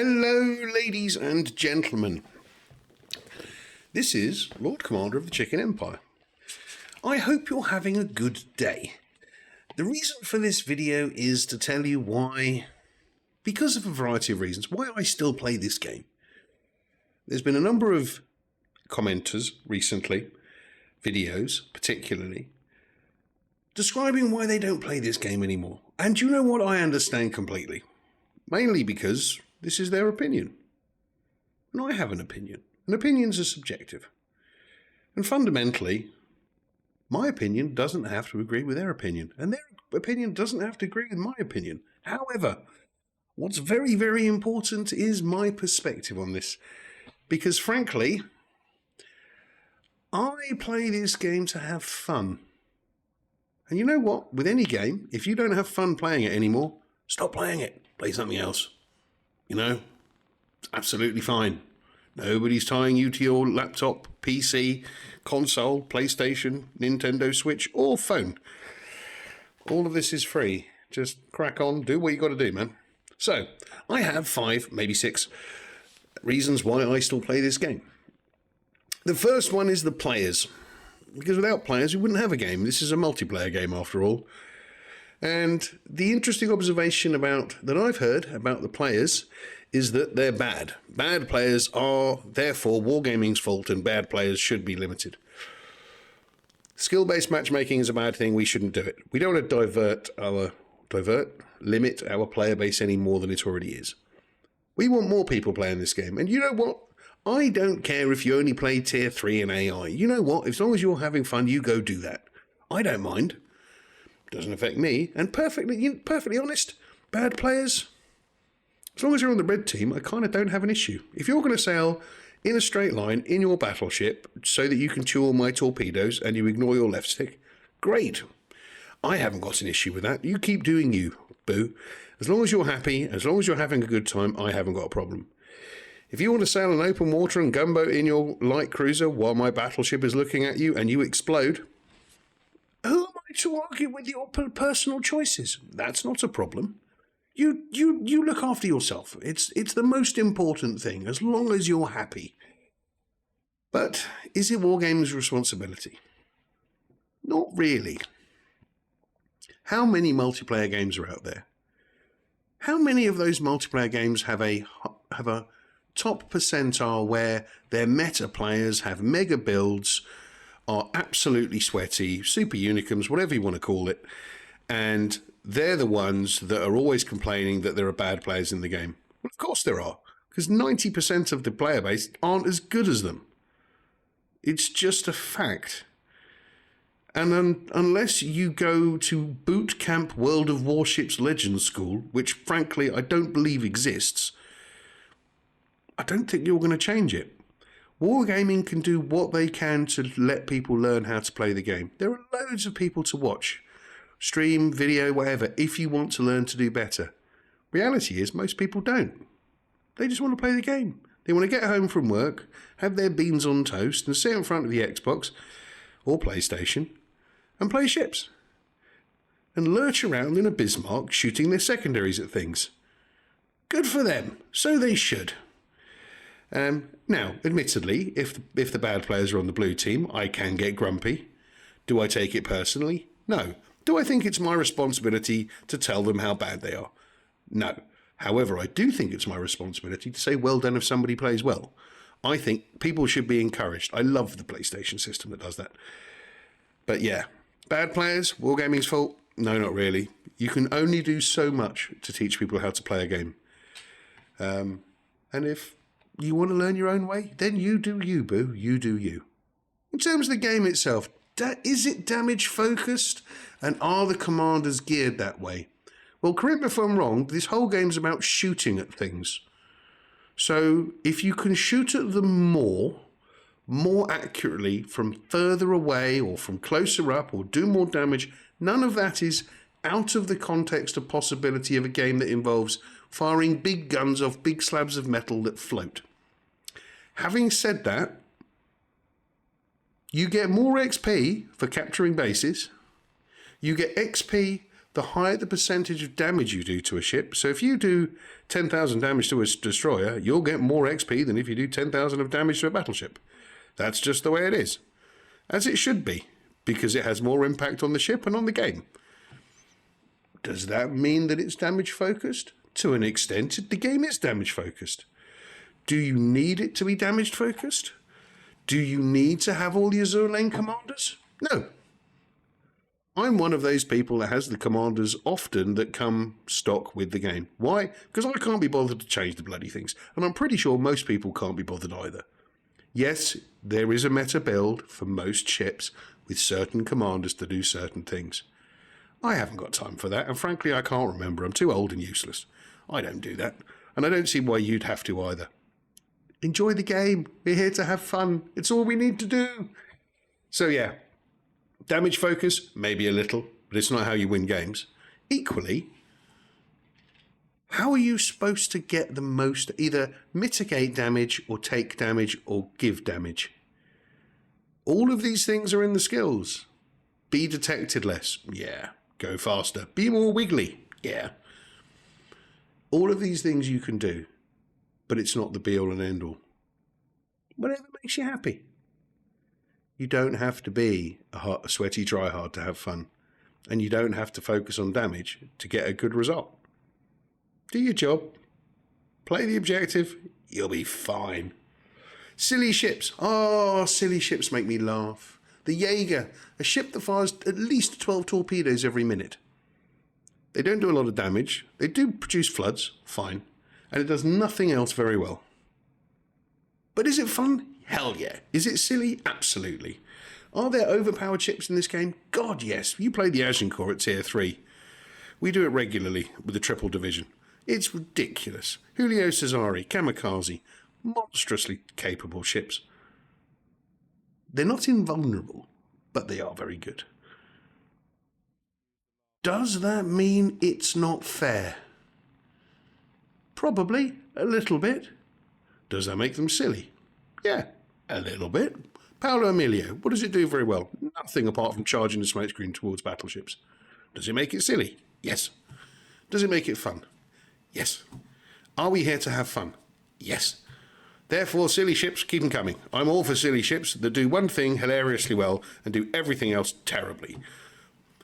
Hello, ladies and gentlemen. This is Lord Commander of the Chicken Empire. I hope you're having a good day. The reason for this video is to tell you why, because of a variety of reasons, why I still play this game. There's been a number of commenters recently, videos particularly, describing why they don't play this game anymore. And you know what? I understand completely. Mainly because this is their opinion. And I have an opinion. And opinions are subjective. And fundamentally, my opinion doesn't have to agree with their opinion. And their opinion doesn't have to agree with my opinion. However, what's very, very important is my perspective on this. Because frankly, I play this game to have fun. And you know what? With any game, if you don't have fun playing it anymore, stop playing it. Play something else. You know, it's absolutely fine. Nobody's tying you to your laptop, PC, console, PlayStation, Nintendo Switch, or phone. All of this is free. Just crack on, do what you got to do, man. So, I have 5, maybe 6 reasons why I still play this game. The first one is the players. Because without players, we wouldn't have a game. This is a multiplayer game after all. And the interesting observation that I've heard about the players is that they're bad. Bad players are therefore wargaming's fault, and bad players should be limited. Skill-based matchmaking is a bad thing. We shouldn't do it. We don't want to limit our player base any more than it already is. We want more people playing this game. And you know what? I don't care if you only play tier 3 and AI. You know what? As long as you're having fun, you go do that. I don't mind. Doesn't affect me. And perfectly honest, bad players, as long as you're on the red team, I kind of don't have an issue. If you're going to sail in a straight line in your battleship so that you can chew all my torpedoes and you ignore your left stick, great. I haven't got an issue with that. You keep doing you, boo. As long as you're happy, as long as you're having a good time, I haven't got a problem. If you want to sail an open water and gunboat in your light cruiser while my battleship is looking at you and you explode, who am I to argue with your personal choices? That's not a problem. You look after yourself. It's the most important thing, as long as you're happy. But is it Wargaming's responsibility? Not really. How many multiplayer games are out there? How many of those multiplayer games have a top percentile where their meta players have mega builds, are absolutely sweaty, super unicums, whatever you want to call it, and they're the ones that are always complaining that there are bad players in the game? Well, of course there are, because 90% of the player base aren't as good as them. It's just a fact. And unless you go to Boot Camp World of Warships Legends School, which frankly I don't believe exists, I don't think you're going to change it. Wargaming can do what they can to let people learn how to play the game. There are loads of people to watch. Stream, video, whatever, if you want to learn to do better. Reality is most people don't. They just want to play the game. They want to get home from work, have their beans on toast and sit in front of the Xbox or PlayStation and play ships. And lurch around in a Bismarck shooting their secondaries at things. Good for them. So they should. Now, admittedly, if the bad players are on the blue team, I can get grumpy. Do I take it personally? No. Do I think it's my responsibility to tell them how bad they are? No. However, I do think it's my responsibility to say well done if somebody plays well. I think people should be encouraged. I love the PlayStation system that does that. But yeah, bad players, Wargaming's fault? No, not really. You can only do so much to teach people how to play a game. And if you want to learn your own way, then you do you, boo. You do you. In terms of the game itself, is it damage focused? And are the commanders geared that way? Well, correct me if I'm wrong, this whole game's about shooting at things. So if you can shoot at them more accurately from further away or from closer up or do more damage, none of that is out of the context of possibility of a game that involves firing big guns off big slabs of metal that float. Having said that, you get more XP for capturing bases. You get XP the higher the percentage of damage you do to a ship. So if you do 10,000 damage to a destroyer, you'll get more XP than if you do 10,000 of damage to a battleship. That's just the way it is. As it should be, because it has more impact on the ship and on the game. Does that mean that it's damage focused? To an extent, the game is damage focused. Do you need it to be damage focused? Do you need to have all the Azure Lane commanders? No. I'm one of those people that has the commanders often that come stock with the game. Why? Because I can't be bothered to change the bloody things. And I'm pretty sure most people can't be bothered either. Yes, there is a meta build for most ships with certain commanders to do certain things. I haven't got time for that, and frankly I can't remember. I'm too old and useless. I don't do that, and I don't see why you'd have to either. Enjoy the game. We're here to have fun. It's all we need to do. So yeah, damage focus, maybe a little, but it's not how you win games. Equally, how are you supposed to get the most, either mitigate damage or take damage or give damage? All of these things are in the skills. Be detected less. Yeah. Go faster. Be more wiggly. Yeah. All of these things you can do, but it's not the be-all and end-all. Whatever makes you happy. You don't have to be a sweaty tryhard to have fun, and you don't have to focus on damage to get a good result. Do your job. Play the objective. You'll be fine. Silly ships. Oh, silly ships make me laugh. The Jaeger, a ship that fires at least 12 torpedoes every minute. They don't do a lot of damage. They do produce floods, fine. And it does nothing else very well. But is it fun? Hell yeah. Is it silly? Absolutely. Are there overpowered ships in this game? God, yes. You play the Agincourt at tier 3. We do it regularly with the triple division. It's ridiculous. Julio Cesare, Kamikaze, monstrously capable ships. They're not invulnerable, but they are very good. Does that mean it's not fair? Probably, a little bit. Does that make them silly? Yeah, a little bit. Paolo Emilio, what does it do very well? Nothing apart from charging the smokescreen towards battleships. Does it make it silly? Yes. Does it make it fun? Yes. Are we here to have fun? Yes. Therefore, silly ships, keep them coming. I'm all for silly ships that do one thing hilariously well and do everything else terribly.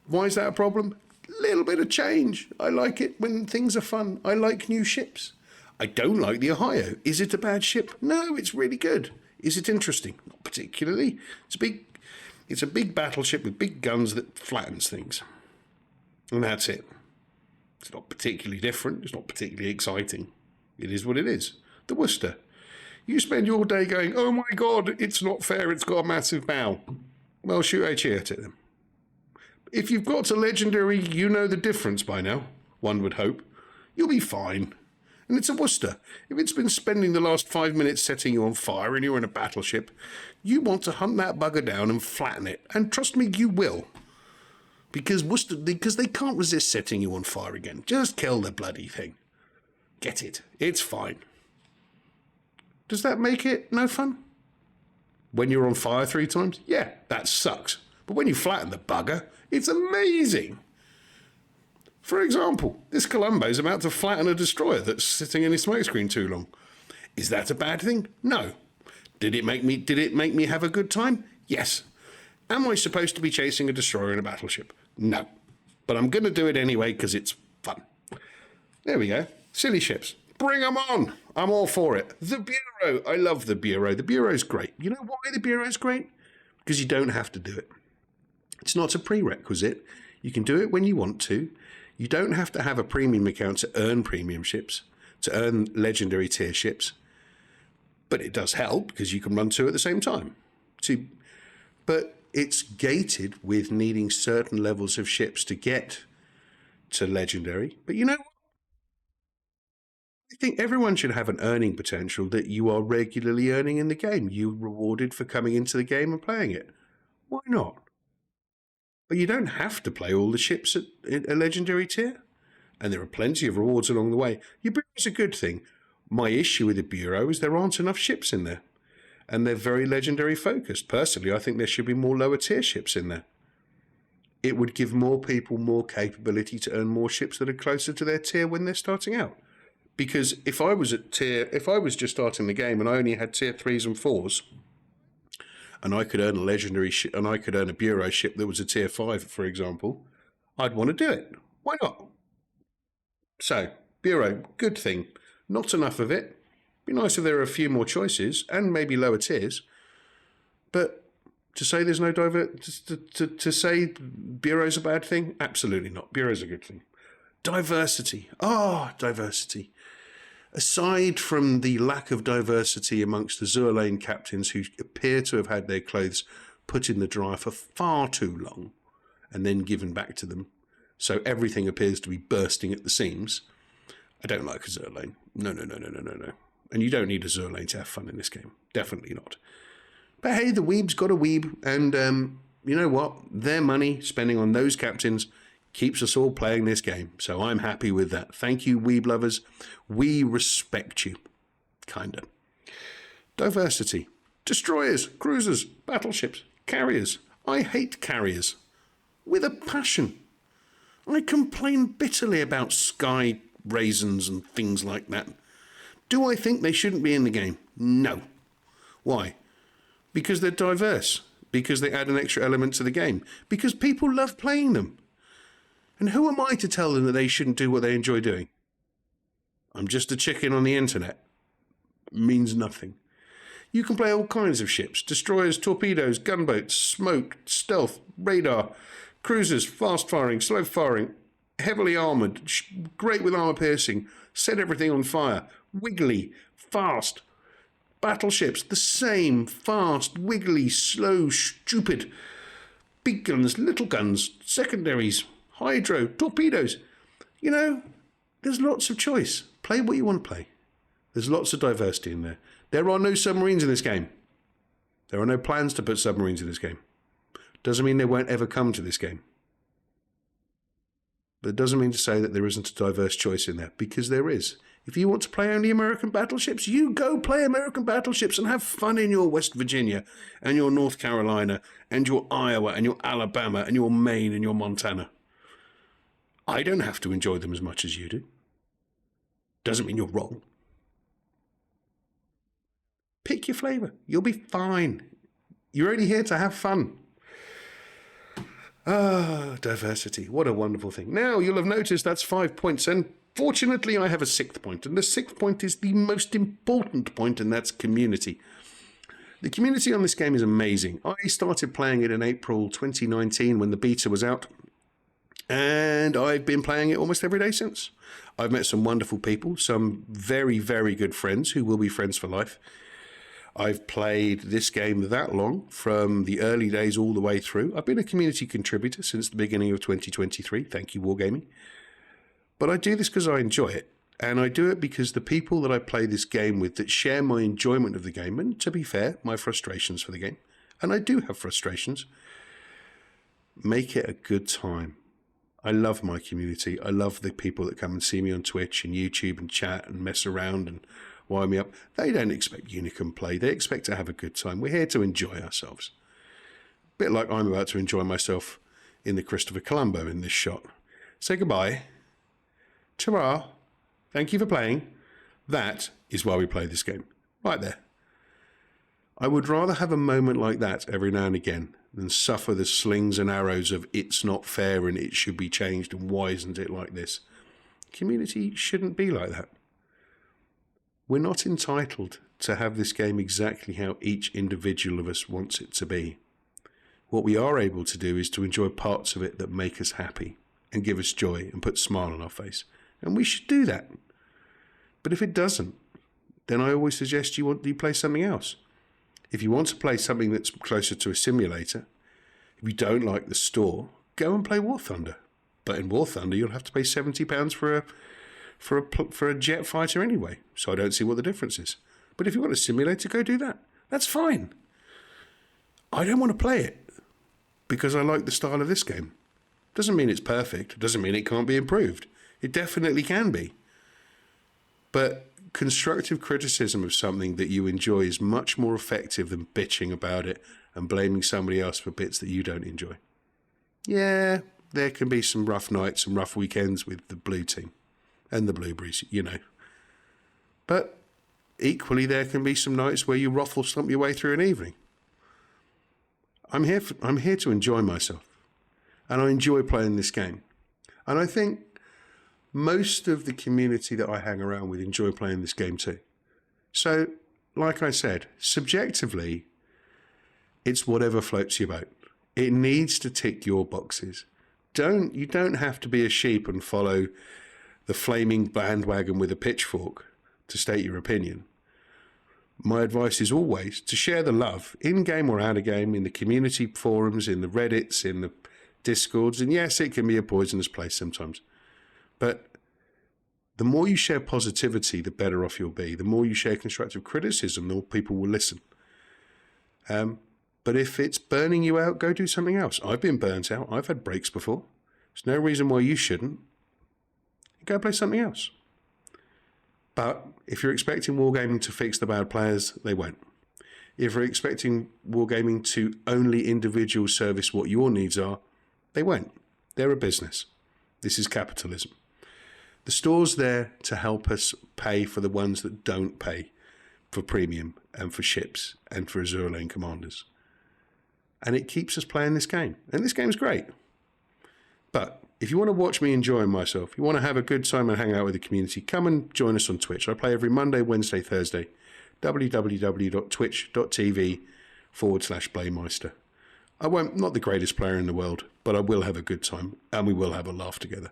Why is that a problem? A little bit of change. I like it when things are fun. I like new ships. I don't like the Ohio. Is it a bad ship? No, it's really good. Is it interesting? Not particularly. It's a big battleship with big guns that flattens things. And that's it. It's not particularly different. It's not particularly exciting. It is what it is. The Worcester. You spend your day going, oh my God, it's not fair, it's got a massive bow. Well, shoot a cheer at it then. If you've got to legendary, you know the difference by now, one would hope. You'll be fine. And it's a Worcester. If it's been spending the last 5 minutes setting you on fire and you're in a battleship, you want to hunt that bugger down and flatten it. And trust me, you will. Because they can't resist setting you on fire again. Just kill the bloody thing. Get it. It's fine. Does that make it no fun? When you're on fire 3 times? Yeah, that sucks. But when you flatten the bugger, it's amazing. For example, this Columbo's about to flatten a destroyer that's sitting in his smokescreen too long. Is that a bad thing? No. Did it make me have a good time? Yes. Am I supposed to be chasing a destroyer in a battleship? No. But I'm going to do it anyway because it's fun. There we go. Silly ships. Bring them on. I'm all for it. The Bureau. I love the Bureau. The Bureau's great. You know why the Bureau's great? Because you don't have to do it. It's not a prerequisite. You can do it when you want to. You don't have to have a premium account to earn premium ships, to earn legendary tier ships. But it does help because you can run 2 at the same time. But it's gated with needing certain levels of ships to get to legendary. But you know what? I think everyone should have an earning potential that you are regularly earning in the game. You're rewarded for coming into the game and playing it. Why not? But you don't have to play all the ships at a legendary tier. And there are plenty of rewards along the way. Your Bureau's a good thing. My issue with the Bureau is there aren't enough ships in there. And they're very legendary focused. Personally, I think there should be more lower tier ships in there. it would give more people more capability to earn more ships that are closer to their tier when they're starting out. Because if I was just starting the game and I only had tier 3s and 4s, and I could earn a legendary ship, and I could earn a bureau ship that was a tier 5, for example, I'd want to do it. Why not? So, bureau, good thing. Not enough of it. Be nice if there are a few more choices, and maybe lower tiers. But to say there's no to say bureau's a bad thing? Absolutely not. Bureau's a good thing. Diversity. Diversity. Aside from the lack of diversity amongst the Azur Lane captains who appear to have had their clothes put in the dryer for far too long and then given back to them, so everything appears to be bursting at the seams, I don't like Azur Lane. No. And you don't need Azur Lane to have fun in this game. Definitely not. But hey, the weeb's got a weeb, and you know what? Their money spending on those captains keeps us all playing this game, so I'm happy with that. Thank you, weeb lovers. We respect you. Kinda. Diversity. Destroyers, cruisers, battleships, carriers. I hate carriers. With a passion. I complain bitterly about sky raisins and things like that. Do I think they shouldn't be in the game? No. Why? Because they're diverse. Because they add an extra element to the game. Because people love playing them. And who am I to tell them that they shouldn't do what they enjoy doing? I'm just a chicken on the internet. Means nothing. You can play all kinds of ships. Destroyers, torpedoes, gunboats, smoke, stealth, radar, cruisers, fast-firing, slow-firing, heavily armoured, great with armour piercing, set everything on fire, wiggly, fast. Battleships, the same, fast, wiggly, slow, stupid. Big guns, little guns, secondaries, hydro, torpedoes. You know, there's lots of choice. Play what you want to play. There's lots of diversity in there. There are no submarines in this game. There are no plans to put submarines in this game. Doesn't mean they won't ever come to this game. But it doesn't mean to say that there isn't a diverse choice in there, because there is. If you want to play only American battleships, you go play American battleships and have fun in your West Virginia and your North Carolina and your Iowa and your Alabama and your Maine and your Montana. I don't have to enjoy them as much as you do. Doesn't mean you're wrong. Pick your flavour. You'll be fine. You're only here to have fun. Diversity. What a wonderful thing. Now, you'll have noticed that's 5 points, and fortunately I have a 6th point, and the 6th point is the most important point, and that's community. The community on this game is amazing. I started playing it in April 2019 when the beta was out, and I've been playing it almost every day since. I've met some wonderful people, some very, very good friends who will be friends for life. I've played this game that long, from the early days all the way through. I've been a community contributor since the beginning of 2023. Thank you, Wargaming. But I do this because I enjoy it. And I do it because the people that I play this game with that share my enjoyment of the game, and to be fair, my frustrations for the game, and I do have frustrations, make it a good time. I love my community. I love the people that come and see me on Twitch and YouTube and chat and mess around and wind me up. They don't expect Unicum play. They expect to have a good time. We're here to enjoy ourselves. A bit like I'm about to enjoy myself in the Christopher Colombo in this shot. Say goodbye. Ta-ra. Thank you for playing. That is why we play this game. Right there. I would rather have a moment like that every now and again than suffer the slings and arrows of it's not fair and it should be changed and why isn't it like this. Community shouldn't be like that. We're not entitled to have this game exactly how each individual of us wants it to be. What we are able to do is to enjoy parts of it that make us happy and give us joy and put a smile on our face. And we should do that. But if it doesn't, then I always suggest you play something else. If you want to play something that's closer to a simulator, if you don't like the store, go and play War Thunder. But in War Thunder, you'll have to pay £70 for a jet fighter anyway. So I don't see what the difference is. But if you want a simulator, go do that. That's fine. I don't want to play it because I like the style of this game. Doesn't mean it's perfect. Doesn't mean it can't be improved. It definitely can be. But constructive criticism of something that you enjoy is much more effective than bitching about it and blaming somebody else for bits that you don't enjoy. Yeah, there can be some rough nights and rough weekends with the blue team and the blueberries, you know. But equally, there can be some nights where you ruffle stomp your way through an evening. I'm here to enjoy myself, and I enjoy playing this game. And I think most of the community that I hang around with enjoy playing this game too. So, like I said, subjectively, it's whatever floats your boat. It needs to tick your boxes. You don't have to be a sheep and follow the flaming bandwagon with a pitchfork to state your opinion. My advice is always to share the love, in-game or out-of-game, in the community forums, in the Reddits, in the Discords, and yes, it can be a poisonous place sometimes. But the more you share positivity, the better off you'll be. The more you share constructive criticism, the more people will listen. But if it's burning you out, go do something else. I've been burnt out. I've had breaks before. There's no reason why you shouldn't. Go play something else. But if you're expecting Wargaming to fix the bad players, they won't. If you're expecting Wargaming to only individual service what your needs are, they won't. They're a business. This is capitalism. The store's there to help us pay for the ones that don't pay for premium and for ships and for Azure Lane commanders. And it keeps us playing this game. And this game's great. But if you want to watch me enjoying myself, you want to have a good time and hang out with the community, come and join us on Twitch. I play every Monday, Wednesday, Thursday. www.twitch.tv/Blaymeister. I'm not the greatest player in the world, but I will have a good time and we will have a laugh together.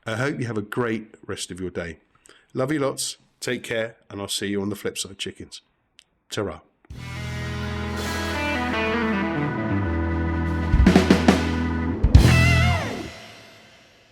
I hope you have a great rest of your day. Love you lots, take care, and I'll see you on the flip side, chickens. Ta-ra.